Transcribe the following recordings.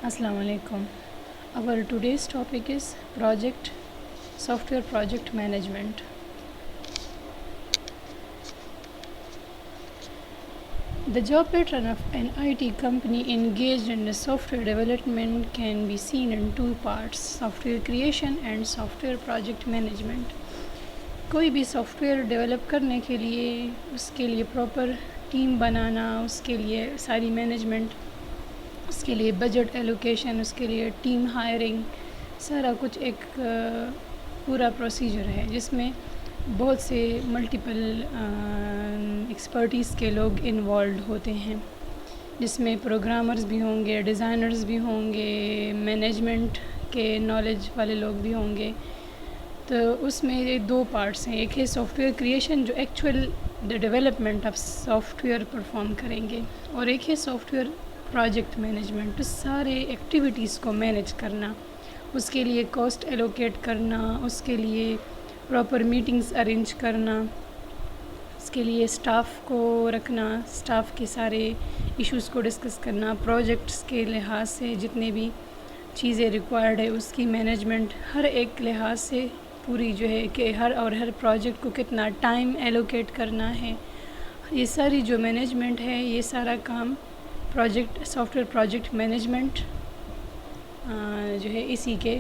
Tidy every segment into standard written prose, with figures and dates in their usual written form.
Assalamu alaikum. Our today's topic is software project management. The job pattern of an IT company engaged in the software development can be seen in two parts: software creation and software project management. کوئی بھی soft where develop کرنے کے لیے اس کے لیے proper team بنانا، اس کے لیے ساری مینجمنٹ، اس کے لیے بجٹ ایلوکیشن، اس کے لیے ٹیم ہائرنگ، سارا کچھ ایک پورا پروسیجر ہے جس میں بہت سے ملٹیپل ایکسپرٹیز کے لوگ انوالوڈ ہوتے ہیں، جس میں پروگرامرز بھی ہوں گے، ڈیزائنرز بھی ہوں گے، مینجمنٹ کے نالج والے لوگ بھی ہوں گے۔ تو اس میں دو پارٹس ہیں، ایک ہے سافٹ ویئر کریشن جو actual development of soft where perform کریں گے، اور ایک ہے سافٹ ویئر پروجیکٹ مینجمنٹ، سارے ایکٹیویٹیز کو مینیج کرنا، اس کے لیے کاسٹ ایلوکیٹ کرنا، اس کے لیے پراپر میٹنگز ارینج کرنا، اس کے لیے اسٹاف کو رکھنا، اسٹاف کے سارے ایشوز کو ڈسکس کرنا، پروجیکٹس کے لحاظ سے جتنے بھی چیزیں ریکوائرڈ ہے اس کی مینجمنٹ، ہر ایک لحاظ سے پوری جو ہے کہ ہر پروجیکٹ کو کتنا ٹائم ایلوکیٹ کرنا ہے، یہ ساری جو مینجمنٹ ہے، یہ سارا کام سافٹ ویئر پروجیکٹ مینجمنٹ جو ہے اسی کے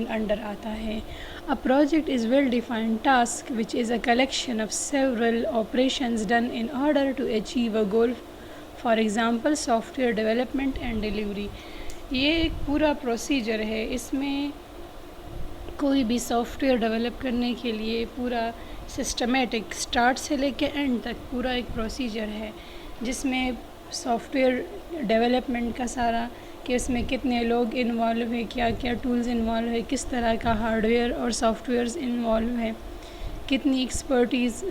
انڈر آتا ہے۔ A project is well-defined task which is a collection of several operations done in order to achieve a goal, for example software development and delivery۔ یہ ایک پورا پروسیجر ہے، اس میں کوئی بھی سافٹ ویئر ڈیولپ کرنے کے لیے پورا سسٹمیٹک اسٹارٹ سے لے کے اینڈ تک پورا ایک پروسیجر ہے، جس میں سافٹ ویئر ڈیولپمنٹ کا سارا کہ اس میں کتنے لوگ انوالو ہیں، کیا کیا ٹولز انوالو ہے، کس طرح کا ہارڈ ویئر اور سافٹ ویئرز انوالو ہے، کتنی ایکسپرٹیز،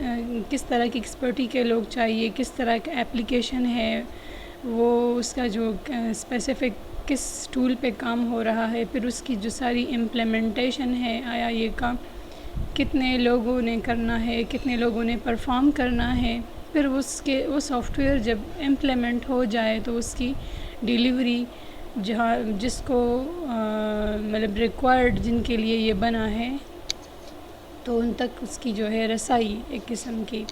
کس طرح کی ایکسپرٹی کے لوگ چاہیے، کس طرح کا ایپلیکیشن ہے، وہ اس کا جو اسپیسیفک کس ٹول پہ کام ہو رہا ہے، پھر اس کی جو ساری امپلیمنٹیشن ہے، آیا یہ کام کتنے لوگوں نے کرنا ہے، کتنے لوگوں نے پرفارم کرنا ہے، پھر وہ سافٹ ویئر جب امپلیمنٹ ہو جائے تو اس کی ڈیلیوری جس کو مطلب ریکوائرڈ جن کے لیے یہ بنا ہے تو ان تک اس کی جو ہے رسائی ایک قسم کی۔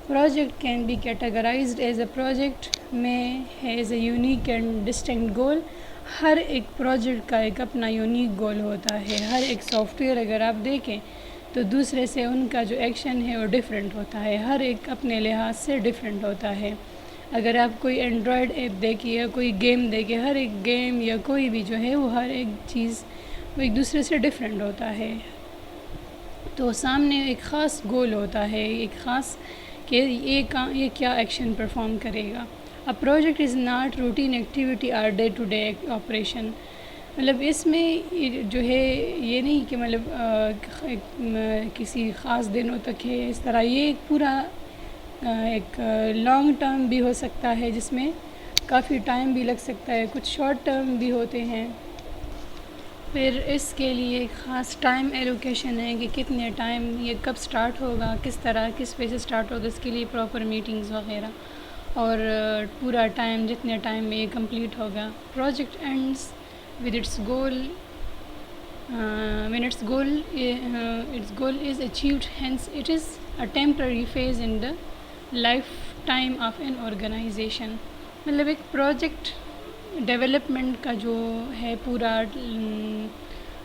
Project can be categorized as a project میں has a unique and distinct goal۔ ہر ایک پروجیکٹ کا ایک اپنا یونیک گول ہوتا ہے، ہر ایک سافٹ ویئر اگر آپ دیکھیں تو دوسرے سے ان کا جو ایکشن ہے وہ ڈیفرنٹ ہوتا ہے، ہر ایک اپنے لحاظ سے ڈیفرنٹ ہوتا ہے۔ اگر آپ کوئی اینڈرائڈ ایپ دیکھیں یا کوئی گیم دیکھیں، ہر ایک گیم یا کوئی بھی جو ہے وہ ہر ایک چیز وہ ایک دوسرے سے ڈیفرنٹ ہوتا ہے، تو سامنے ایک خاص گول ہوتا ہے، ایک خاص کہ یہ کیا ایکشن پرفارم کرے گا۔ A project is not routine activity or day to day operation۔ مطلب اس میں جو ہے یہ نہیں کہ مطلب کسی خاص دنوں تک ہے، اس طرح یہ ایک پورا ایک لانگ ٹرم بھی ہو سکتا ہے، جس میں کافی ٹائم بھی لگ سکتا ہے، کچھ شارٹ ٹرم بھی ہوتے ہیں۔ پھر اس کے لیے ایک خاص ٹائم ایلوکیشن ہے کہ کتنے ٹائم یہ کب سٹارٹ ہوگا، کس طرح کس وجہ سے سٹارٹ ہوگا، اس کے لیے پراپر میٹنگز وغیرہ، اور پورا ٹائم جتنے ٹائم میں یہ کمپلیٹ ہوگا۔ Project ends with its goal when its goal is achieved, hence it is a temporary phase in the lifetime of an organization۔ مطلب ایک پروجیکٹ ڈیولپمنٹ کا جو ہے پورا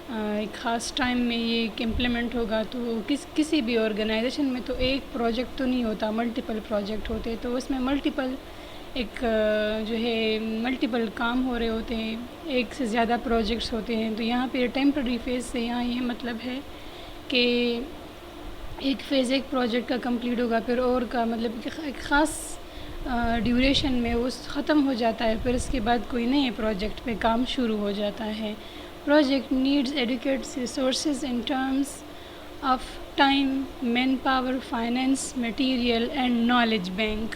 ایک خاص ٹائم میں یہ امپلیمنٹ ہوگا، تو کسی بھی آرگنائزیشن میں تو ایک پروجیکٹ تو نہیں ہوتا، ملٹیپل پروجیکٹ ہوتے، تو اس میں ملٹیپل جو ہے ملٹیپل کام ہو رہے ہوتے ہیں، ایک سے زیادہ پروجیکٹس ہوتے ہیں، تو یہاں پہ ٹیمپرری فیز سے یہاں یہ مطلب ہے کہ ایک فیز ایک پروجیکٹ کا کمپلیٹ ہوگا، پھر اور کا مطلب ایک خاص ڈیوریشن میں وہ ختم ہو جاتا ہے، پھر اس کے بعد کوئی نئے پروجیکٹ پہ کام شروع ہو جاتا ہے۔ Project needs adequate resources in terms of time, manpower, finance, material and knowledge bank.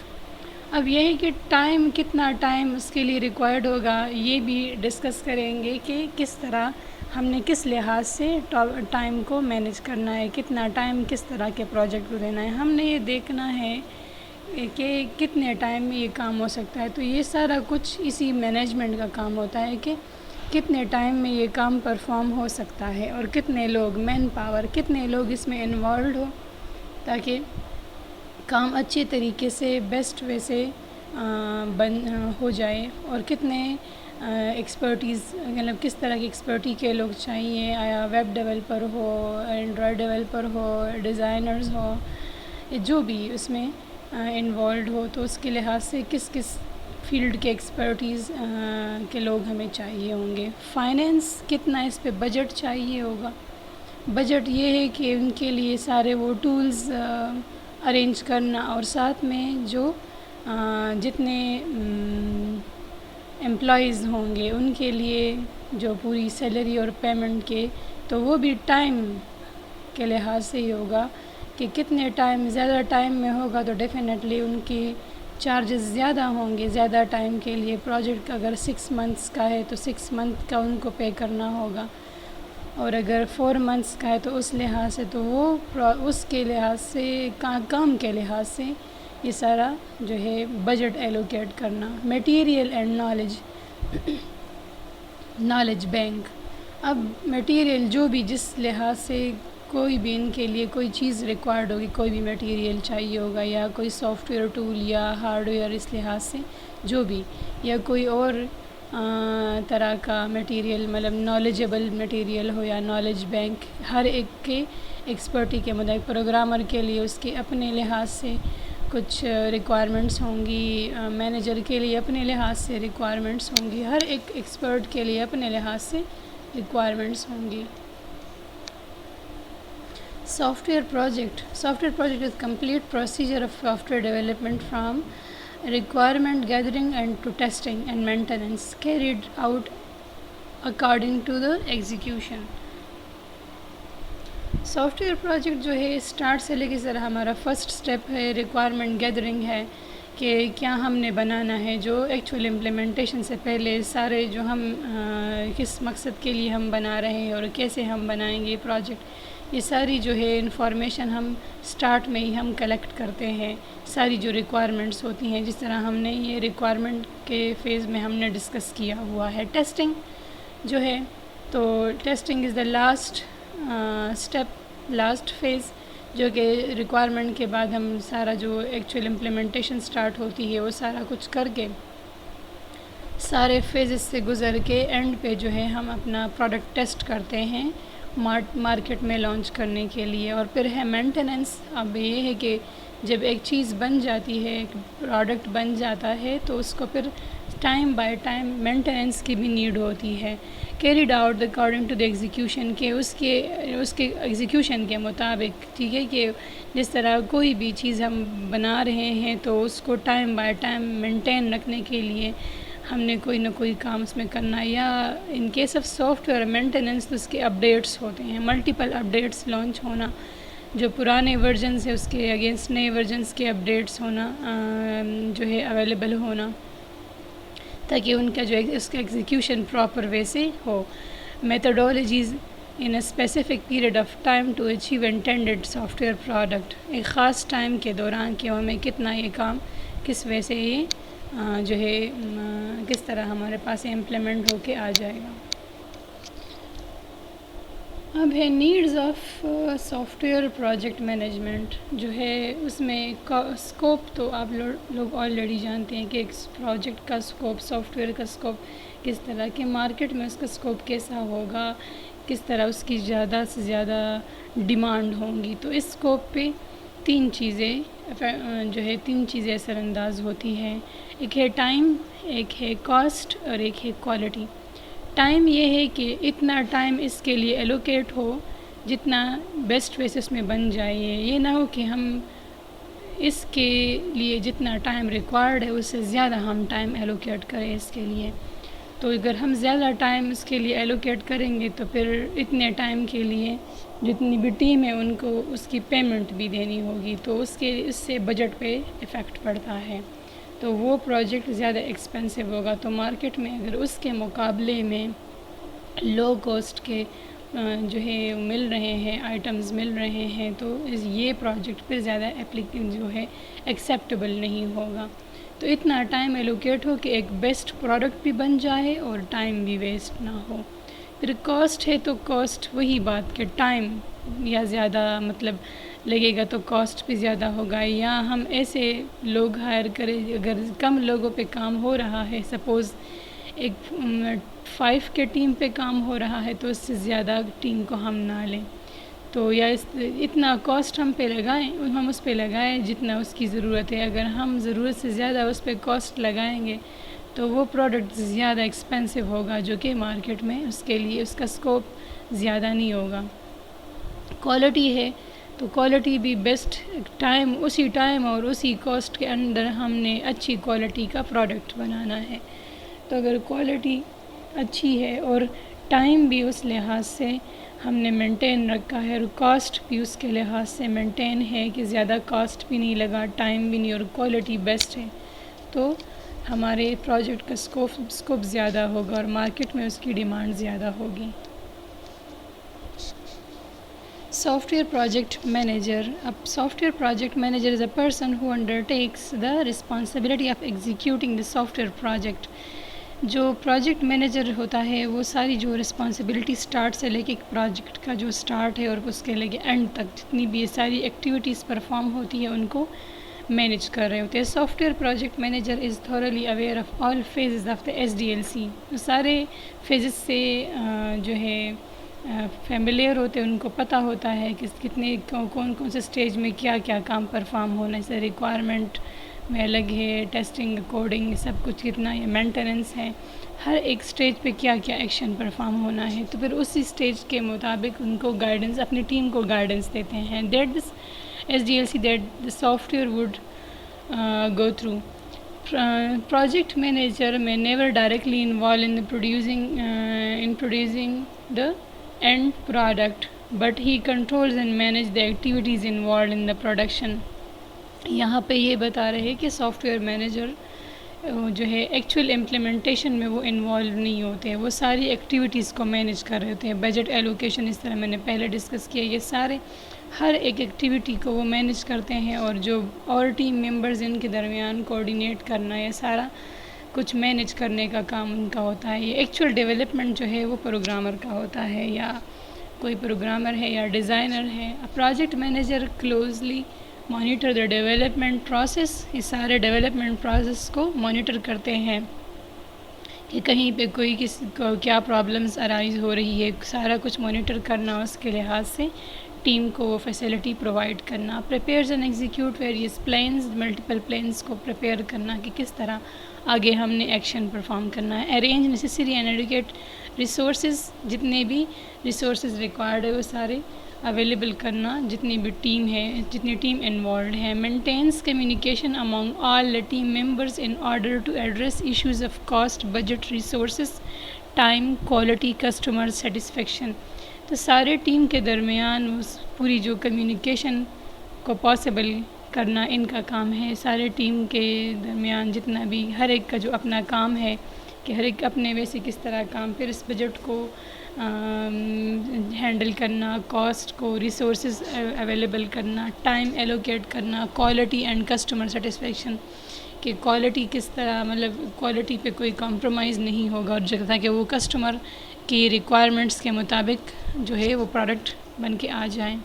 اب یہ ہے کہ ٹائم، کتنا ٹائم اس کے لیے ریکوائرڈ ہوگا، یہ بھی ڈسکس کریں گے کہ کس طرح ہم نے کس لحاظ سے ٹائم کو مینیج کرنا ہے، کتنا ٹائم کس طرح کے پروجیکٹ کو دینا ہے۔ ہم نے یہ دیکھنا ہے کہ کتنے ٹائم میں یہ کام ہو سکتا ہے. تو یہ سارا کچھ اسی مینجمنٹ کا کام ہوتا ہے کہ کتنے ٹائم میں یہ کام پرفارم ہو سکتا ہے اور کتنے لوگ، مین پاور کتنے لوگ اس میں انوالوڈ ہو تاکہ کام اچھے طریقے سے بیسٹ وے سے ہو جائے. اور کتنے ایکسپرٹیز، مطلب کس طرح کی ایکسپرٹی کے لوگ چاہیے، آیا ویب ڈیولپر ہو، اینڈرائڈ ڈیولپر ہو، ڈیزائنرز ہو، جو بھی اس میں انوالوڈ ہو، تو اس کے لحاظ سے کس کس فیلڈ کے ایکسپرٹیز کے لوگ ہمیں چاہیے ہوں گے. فائنینس کتنا اس پہ بجٹ چاہیے ہوگا. بجٹ یہ ہے کہ ان کے لیے سارے وہ ٹولز ارینج کرنا، اور ساتھ میں جو جتنے امپلائیز ہوں گے ان کے لیے جو پوری سیلری اور پیمنٹ کے، تو وہ بھی ٹائم کے لحاظ سے ہی ہوگا کہ کتنے ٹائم، زیادہ ٹائم میں ہوگا تو ڈیفینیٹلی ان کی چارجز زیادہ ہوں گے زیادہ ٹائم کے لیے. پروجیکٹ اگر 6 منتھس کا ہے تو 6 منتھ کا ان کو پے کرنا ہوگا، اور اگر 4 منتھس کا ہے تو اس لحاظ سے، تو وہ اس کے لحاظ سے، کام کے لحاظ سے یہ سارا جو ہے بجٹ ایلوکیٹ کرنا. Material and knowledge bank. اب میٹیریل جو بھی جس لحاظ سے کوئی بھی ان کے لیے کوئی چیز ریکوائرڈ ہوگی، کوئی بھی میٹیریل چاہیے ہوگا، یا کوئی سافٹ ویئر ٹول یا ہارڈ ویئر، اس لحاظ سے جو بھی، یا کوئی اور طرح کا میٹیریل، مطلب نالجبل میٹیریل ہو یا نالج بینک، ہر ایک کے ایکسپرٹی کے مطابق. پروگرامر کے لیے اس کے اپنے لحاظ سے کچھ ریکوائرمنٹس ہوں گی، مینیجر کے لیے اپنے لحاظ سے ریکوائرمنٹس ہوں گی، ہر ایک ایکسپرٹ کے لیے اپنے لحاظ سے ریکوائرمنٹس ہوں گی. Soft where project is complete procedure of soft where development from requirement gathering and to testing and maintenance carried out according to the execution. Soft where project جو ہے اسٹارٹ سے لے کے ذرا ہمارا فرسٹ سٹیپ ہے ریکوائرمنٹ گیدرنگ ہے کہ کیا ہم نے بنانا ہے، جو ایکچوئل امپلیمنٹیشن سے پہلے سارے جو ہم کس مقصد کے لیے ہم بنا رہے ہیں اور کیسے ہم بنائیں گے پروجیکٹ، یہ ساری جو ہے انفارمیشن ہم سٹارٹ میں ہی ہم کلیکٹ کرتے ہیں. ساری جو ریکوائرمنٹس ہوتی ہیں، جس طرح ہم نے یہ ریکوائرمنٹ کے فیز میں ہم نے ڈسکس کیا ہوا ہے. ٹیسٹنگ جو ہے، تو testing is the last step, last phase, جو کہ ریکوائرمنٹ کے بعد ہم سارا جو ایکچوئل امپلیمنٹیشن سٹارٹ ہوتی ہے وہ سارا کچھ کر کے، سارے فیزز سے گزر کے اینڈ پہ جو ہے ہم اپنا پروڈکٹ ٹیسٹ کرتے ہیں مارکیٹ میں لانچ کرنے کے لیے. اور پھر ہے مینٹیننس. اب یہ ہے کہ جب ایک چیز بن جاتی ہے، ایک پروڈکٹ بن جاتا ہے، تو اس کو پھر ٹائم بائی ٹائم مینٹیننس کی بھی نیڈ ہوتی ہے. Carried out according to the execution, کہ اس کے ایگزیکیوشن کے مطابق، ٹھیک ہے، کہ جس طرح کوئی بھی چیز ہم بنا رہے ہیں تو اس کو ٹائم بائی ٹائم مینٹین رکھنے کے لیے ہم نے کوئی نہ کوئی کام اس میں کرنا. یا in case of soft where maintenance, تو اس کے اپڈیٹس ہوتے ہیں، ملٹیپل اپڈیٹس لانچ ہونا، جو پرانے ورژنس ہے اس کے اگینسٹ نئے ورژنس کے اپڈیٹس ہونا جو ہے اویلیبل ہونا، تاکہ ان کا جو اس کا ایگزیکیوشن پراپر وے سے ہو. Methodologies in a specific period of time to achieve intended software product. ایک خاص ٹائم کے دوران کہ ہمیں کتنا یہ کام کس وجہ سے یہ جو ہے کس طرح ہمارے پاس امپلیمنٹ ہو کے آ جائے گا. اب ہے needs of soft where project management, جو ہے اس میں اسکوپ تو آپ لوگ آلریڈی جانتے ہیں کہ ایک پروجیکٹ کا اسکوپ، سافٹ ویئر کا اسکوپ کس طرح کے، مارکیٹ میں اس کا اسکوپ کیسا ہوگا، کس طرح اس کی زیادہ سے زیادہ ڈیمانڈ ہوں گی. تو اس اسکوپ پہ تین چیزیں اثر انداز ہوتی ہیں. ایک ہے ٹائم، ایک ہے کاسٹ، اور ایک ہے کوالٹی. ٹائم یہ ہے کہ اتنا ٹائم اس کے لیے ایلوکیٹ ہو جتنا بیسٹ ویسس میں بن جائے. یہ نہ ہو کہ ہم اس کے لیے جتنا ٹائم ریکوائرڈ ہے اس سے زیادہ ہم ٹائم ایلوکیٹ کریں اس کے لیے. تو اگر ہم زیادہ ٹائم اس کے لیے ایلوکیٹ کریں گے تو پھر اتنے ٹائم کے لیے جتنی بھی ٹیم ہے ان کو اس کی پیمنٹ بھی دینی ہوگی، تو اس سے بجٹ پہ ایفیکٹ پڑتا ہے. تو وہ پروجیکٹ زیادہ ایکسپینسو ہوگا. تو مارکیٹ میں اگر اس کے مقابلے میں لو کاسٹ کے جو ہے مل رہے ہیں، آئٹمز مل رہے ہیں، تو یہ پروجیکٹ پھر زیادہ جو ہے ایکسیپٹیبل نہیں ہوگا. تو اتنا ٹائم ایلوکیٹ ہو کہ ایک بیسٹ پروڈکٹ بھی بن جائے اور ٹائم بھی ویسٹ نہ ہو. پھر کاسٹ ہے تو کاسٹ وہی بات کہ ٹائم یا زیادہ مطلب لگے گا تو کاسٹ بھی زیادہ ہوگا، یا ہم ایسے لوگ ہائر کریں اگر کم لوگوں پہ کام ہو رہا ہے، سپوز ایک 5 کے ٹیم پہ کام ہو رہا ہے تو اس سے زیادہ ٹیم کو ہم نہ لیں. تو یا اتنا کاسٹ ہم پہ لگائیں، ہم اس پہ لگائیں جتنا اس کی ضرورت ہے. اگر ہم ضرورت سے زیادہ اس پہ کاسٹ لگائیں گے تو وہ پروڈکٹ زیادہ ایکسپینسو ہوگا، جو کہ مارکیٹ میں اس کے لیے اس کا اسکوپ زیادہ نہیں ہوگا. کوالٹی ہے تو کوالٹی بھی بیسٹ اسی ٹائم اور اسی کاسٹ کے اندر ہم نے اچھی کوالٹی کا پروڈکٹ بنانا ہے. تو اگر کوالٹی اچھی ہے اور ٹائم بھی اس لحاظ سے ہم نے مینٹین رکھا ہے اور کاسٹ بھی اس کے لحاظ سے مینٹین ہے کہ زیادہ کاسٹ بھی نہیں لگا، ٹائم بھی نہیں، اور کوالٹی بیسٹ ہے، تو ہمارے پروجیکٹ کا اسکوپ زیادہ ہوگا اور مارکیٹ میں اس کی ڈیمانڈ زیادہ ہوگی. Software project manager. A software project manager is a person who undertakes the responsibility of executing the software project. جو پروجیکٹ مینیجر ہوتا ہے وہ ساری جو رسپانسبلٹی سٹارٹ سے لے کے ایک پروجیکٹ کا جو سٹارٹ ہے اور اس کے لے کے اینڈ تک جتنی بھی یہ ساری ایکٹیویٹیز پرفارم ہوتی ہے ان کو مینیج کر رہے ہوتے ہیں. Soft where project manager is thoroughly aware of all phases of the SDLC. سارے فیزز سے جو ہے فیملیئر ہوتے ہیں، ان کو پتہ ہوتا ہے کہ کتنے کون کون سے اسٹیج میں کیا کیا کام پرفارم ہونا ہے. ریکوائرمنٹ میں الگ ہے، ٹیسٹنگ، کوڈنگ، سب کچھ کتنا ہے، مینٹیننس ہے، ہر ایک اسٹیج پہ کیا کیا ایکشن پرفارم ہونا ہے. تو پھر اسی اسٹیج کے مطابق ان کو گائیڈنس، اپنی ٹیم کو گائیڈنس دیتے ہیں. That this SDLC that the soft where would go through. Project manager may never directly involve in producing the end product, but he controls and manages the activities involved in the production. یہاں پہ یہ بتا رہے کہ soft where manager جو ہے actual implementation میں وہ انوالو نہیں ہوتے ہیں، وہ ساری ایکٹیویٹیز کو مینیج کر رہے ہوتے ہیں. بجٹ ایلوکیشن اس طرح میں نے پہلے ڈسکس کیا، یہ سارے ہر ایک ایکٹیویٹی کو وہ مینیج کرتے ہیں، اور جو اور ٹیم ممبرز ان کے درمیان کوآرڈینیٹ کرنا، یہ سارا کچھ مینیج کرنے کا کام ان کا ہوتا ہے. یہ ایکچوئل ڈیولپمنٹ جو ہے وہ پروگرامر کا ہوتا ہے، یا کوئی پروگرامر ہے یا ڈیزائنر ہے. Project manager closely monitor the development process. یہ سارے ڈیولپمنٹ پروسیس کو مانیٹر کرتے ہیں کہ کہیں پہ کوئی کسی کو کیا پرابلمز ارائز ہو رہی ہے، سارا کچھ مانیٹر کرنا، اس کے لحاظ سے ٹیم کو وہ فیسلٹی پرووائڈ کرنا. Prepares and execute various plans, multiple plans کو پریپیئر کرنا کہ کس طرح آگے ہم نے ایکشن پرفارم کرنا ہے. Arrange necessary and advocate resources, جتنے بھی ریسورسز ریکوائرڈ ہے وہ سارے اویلیبل کرنا، جتنی بھی ٹیم ہے، جتنی ٹیم انوالوڈ ہے. Maintenance communication among all team members in order to address issues of cost, budget, resources, time, quality, customer satisfaction. تو سارے ٹیم کے درمیان اس پوری جو کمیونیکیشن کو پاسبل کرنا ان کا کام ہے. سارے ٹیم کے درمیان جتنا بھی ہر ایک کا جو اپنا کام ہے کہ ہر ایک اپنے ویسے کس طرح کام، پھر اس بجٹ کو ہینڈل کرنا، کاسٹ کو، ریسورسز اویلیبل کرنا، ٹائم ایلوکیٹ کرنا، کوالٹی اینڈ کسٹمر سیٹسفیکشن کہ کوالٹی کس طرح، مطلب کوالٹی پہ کوئی کمپرومائز نہیں ہوگا، اور جو تاکہ وہ کسٹمر کی ریکوائرمنٹس کے مطابق جو ہے وہ پروڈکٹ بن کے آ جائیں.